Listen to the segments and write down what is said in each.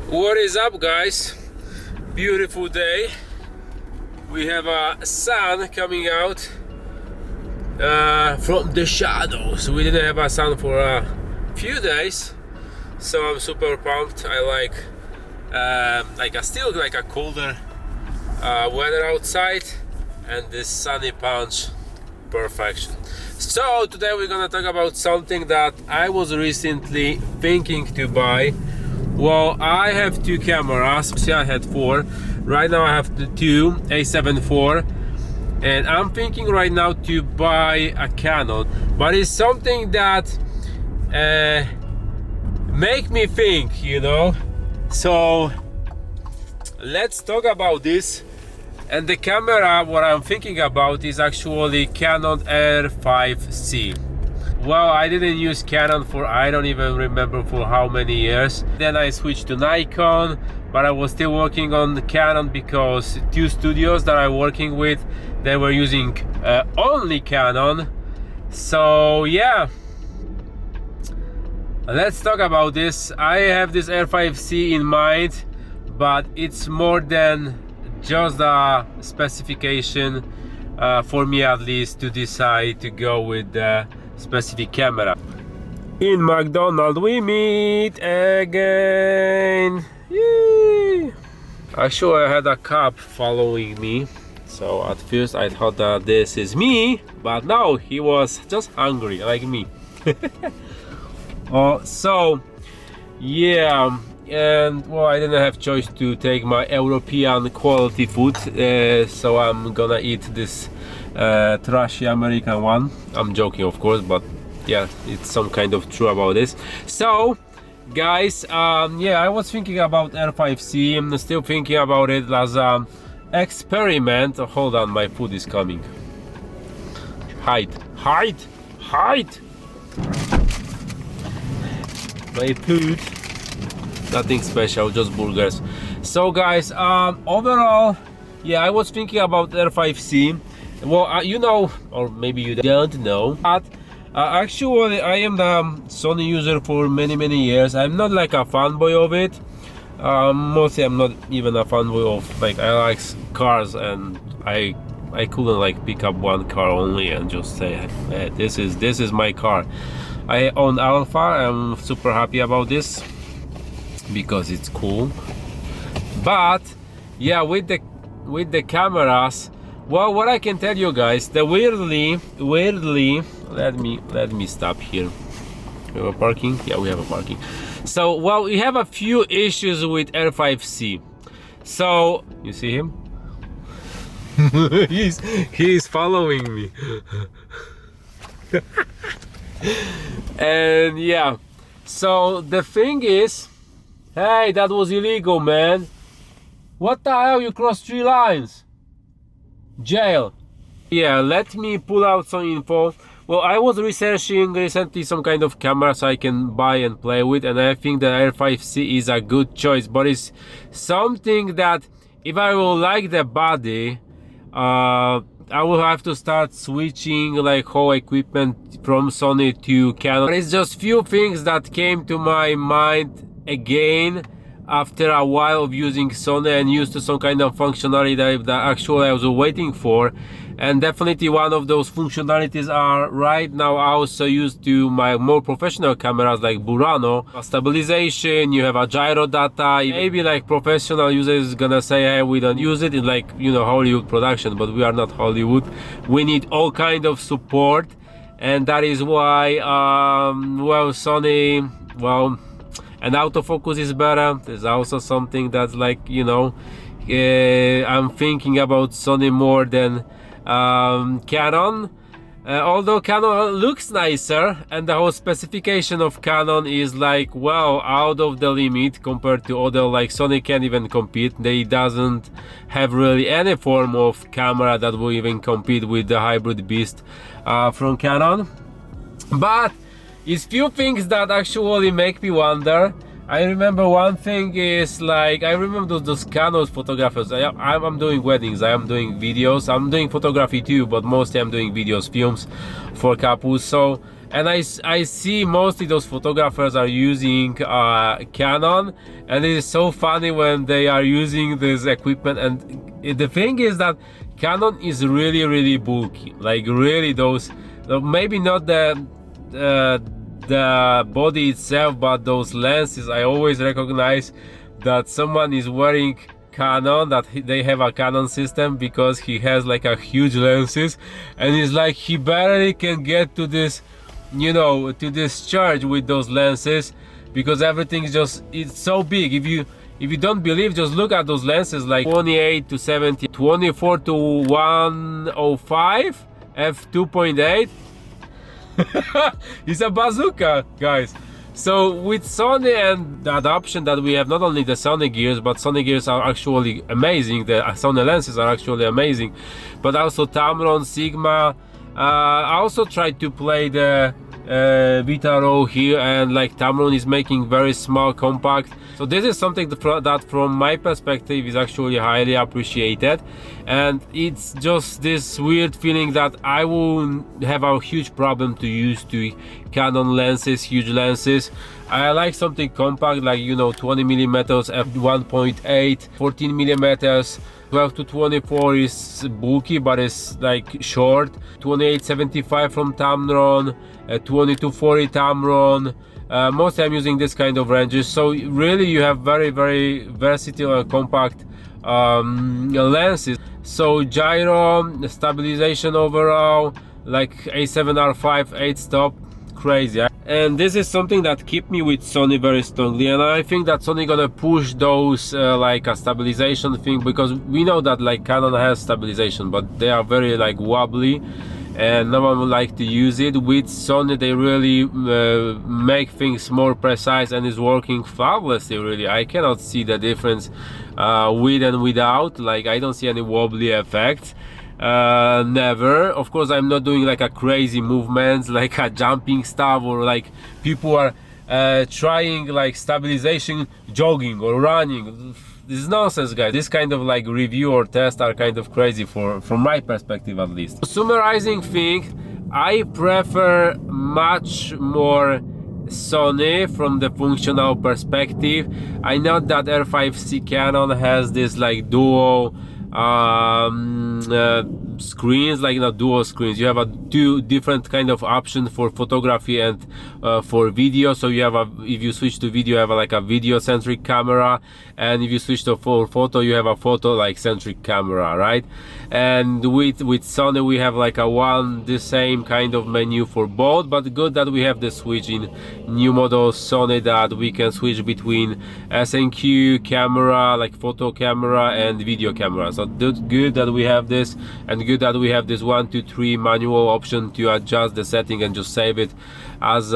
What is up, guys? Beautiful day. We have a sun coming out from the shadows. We didn't have a sun for a few days, so I'm super pumped. I like a colder weather outside, and this sunny punch, perfection. So today we're gonna talk about something that I was recently thinking to buy. Well, I have two cameras. See, I had four. Right now I have the two A7IV, and I'm thinking right now to buy a Canon, but it's something that make me think, you know. So let's talk about this. And the camera, what I'm thinking about is actually Canon R5C. Well, I didn't use Canon for I don't even remember for how many years. Then I switched to Nikon, but I was still working on the Canon because two studios that I'm working with, they were using only Canon. So yeah, let's talk about this. I have this R5C in mind, but it's more than just a specification for me, at least, to decide to go with the specific camera. In McDonald's we meet again. Yay! Actually, I had a cop following me, so at first I thought that this is me, but no, he was just hungry like me. So yeah, and well, I didn't have choice to take my European quality food, so I'm gonna eat this trashy American one. I'm joking, of course, but yeah, it's some kind of true about this. So guys, yeah, I was thinking about R5C. I'm still thinking about it as an experiment. Oh, hold on, my food is coming. Hide. My food, nothing special, just burgers. So guys, overall, yeah, I was thinking about R5C. Well, you know, or maybe you don't know, but actually I am the Sony user for many years. I'm not like a fanboy of it. Mostly I'm not even a fanboy of, like, I like cars, and I couldn't like pick up one car only and just say, hey, this is my car. I own Alpha. I'm super happy about this because it's cool. But yeah, with the cameras, well, what I can tell you guys, the weirdly, let me stop here. We have a parking? Yeah, we have a parking. So, well, we have a few issues with R5C. So, you see him? he's following me. And yeah, so the thing is, hey, that was illegal, man. What the hell, you crossed 3 lines? Jail. Yeah, let me pull out some info. Well, I was researching recently some kind of cameras I can buy and play with, and I think the R5C is a good choice, but it's something that if I will like the body, I will have to start switching like whole equipment from Sony to Canon. But it's just few things that came to my mind again after a while of using Sony and used to some kind of functionality that actually I was waiting for. And definitely one of those functionalities are right now also used to my more professional cameras like Burano. Stabilization, you have a gyro data. Maybe like professional users is gonna say, hey, we don't use it in, like, you know, Hollywood production, but we are not Hollywood. We need all kind of support, and that is why well, Sony, well, and autofocus is better. There's also something that's like, you know, I'm thinking about Sony more than Canon, although Canon looks nicer, and the whole specification of Canon is like, well, out of the limit compared to other, like Sony can't even compete. They doesn't have really any form of camera that will even compete with the hybrid beast from Canon. But it's few things that actually make me wonder. I remember one thing is, like, I remember those Canon photographers. I'm doing weddings, I am doing videos, I'm doing photography too, but mostly I'm doing videos, films for couples. So and I see mostly those photographers are using Canon, and it is so funny when they are using this equipment. And the thing is that Canon is really bulky, like really those, maybe not the body itself, but those lenses. I always recognize that someone is wearing Canon, that they have a Canon system, because he has like a huge lenses, and it's like he barely can get to this, you know, to this charge with those lenses, because everything's just, it's so big. If you don't believe, just look at those lenses, like 28 to 70, 24 to 105 f2.8. It's a bazooka, guys. So with Sony and the adoption that we have, not only the Sony gears, but Sony gears are actually amazing, the Sony lenses are actually amazing, but also Tamron, Sigma. I also tried to play the Vitaro here, and like Tamron is making very small, compact. So this is something that from my perspective is actually highly appreciated, and it's just this weird feeling that I will have a huge problem to use to Canon lenses, huge lenses. I like something compact, like, you know, 20 millimeters f1.8, 14 millimeters. 12 to 24 is bulky, but it's like short. 28-75 from Tamron, 20 to 40 Tamron. Mostly I'm using this kind of ranges. So really you have very versatile and compact lenses. So gyro, stabilization overall, like A7R5 8-stop, crazy. And this is something that keep me with Sony very strongly, and I think that Sony gonna push those like a stabilization thing, because we know that like Canon has stabilization, but they are very like wobbly, and no one would like to use it. With Sony, they really make things more precise, and is working flawlessly. Really, I cannot see the difference with and without. Like, I don't see any wobbly effects. Never. Of course, I'm not doing like a crazy movements, like a jumping stuff, or like people are trying like stabilization jogging or running. This is nonsense, guys. This kind of like review or test are kind of crazy from my perspective, at least. Summarizing thing, I prefer much more Sony from the functional perspective. I know that R5C Canon has this like dual screens, like dual screens. You have a two different kind of option for photography and for video. So you have if you switch to video, you have like a video centric camera, and if you switch to photo, you have a photo like centric camera, right? And with Sony, we have like the same kind of menu for both, but good that we have the switch in new models Sony, that we can switch between S&Q camera, like photo camera, and video camera. So good that we have this, and good that we have this 1, 2, 3 manual option to adjust the setting and just save it as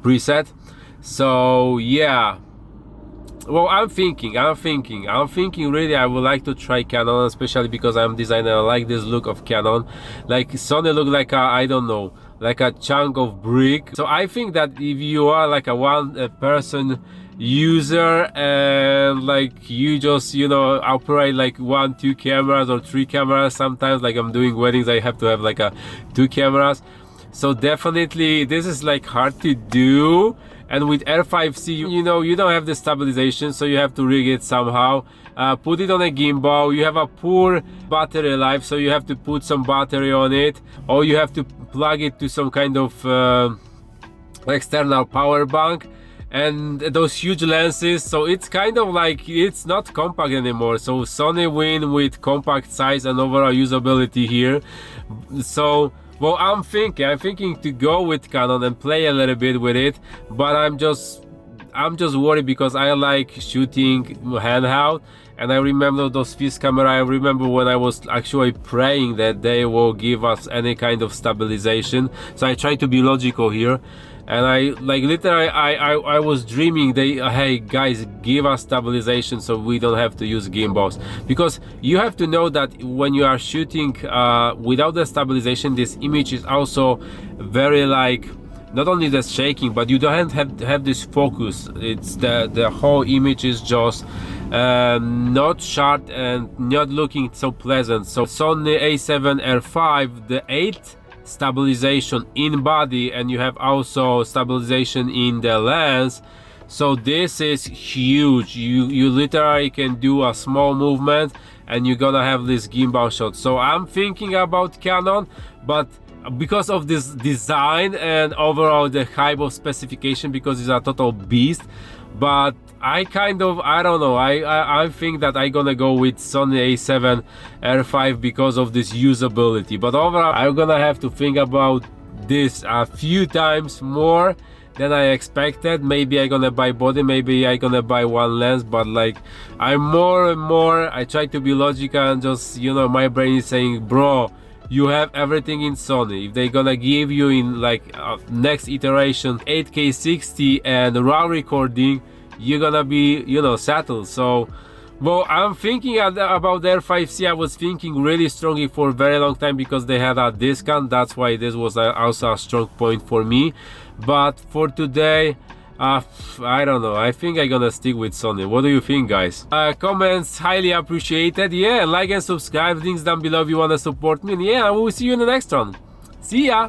preset. So yeah, well, I'm thinking really I would like to try Canon, especially because I'm designer. I like this look of Canon. Like Sony look like I don't know, like a chunk of brick. So I think that if you are like a one person user, and like you just, you know, operate like 1, 2 cameras or 3 cameras, sometimes like I'm doing weddings, I have to have like 2 cameras. So definitely this is like hard to do. And with R5C, you know, you don't have the stabilization, so you have to rig it somehow. Put it on a gimbal. You have a poor battery life, so you have to put some battery on it, or you have to plug it to some kind of external power bank. And those huge lenses, so it's kind of like, it's not compact anymore. So Sony win with compact size and overall usability here. So well, I'm thinking to go with Canon and play a little bit with it, but I'm just worried because I like shooting handheld, and I remember those fixed camera. I remember when I was actually praying that they will give us any kind of stabilization. So I try to be logical here, and I like literally I was dreaming hey guys, give us stabilization so we don't have to use gimbals, because you have to know that when you are shooting without the stabilization, this image is also very like, not only the shaking, but you don't have this focus. It's the whole image is just not sharp and not looking so pleasant. So Sony A7R5, the 8 stabilization in body and you have also stabilization in the lens. So this is huge. You literally can do a small movement and you're gonna have this gimbal shot. So I'm thinking about Canon, but because of this design and overall the hype of specification, because it's a total beast. But I don't know, I think that I'm gonna go with Sony A7R5 because of this usability. But overall I'm gonna have to think about this a few times more than I expected. Maybe I'm gonna buy body, maybe I'm gonna buy one lens, but like I'm more and more, I try to be logical and just, you know, my brain is saying, bro, you have everything in Sony. If they're gonna give you in like next iteration 8K 60 and raw recording, you're gonna be, you know, settled. So well, I'm thinking about the R5C. I was thinking really strongly for a very long time because they had a discount. That's why this was also a strong point for me. But for today, I don't know, I think I'm gonna stick with Sony. What do you think, guys? Comments highly appreciated. Yeah, like and subscribe, links down below if you wanna support me. And yeah, we will see you in the next one. See ya.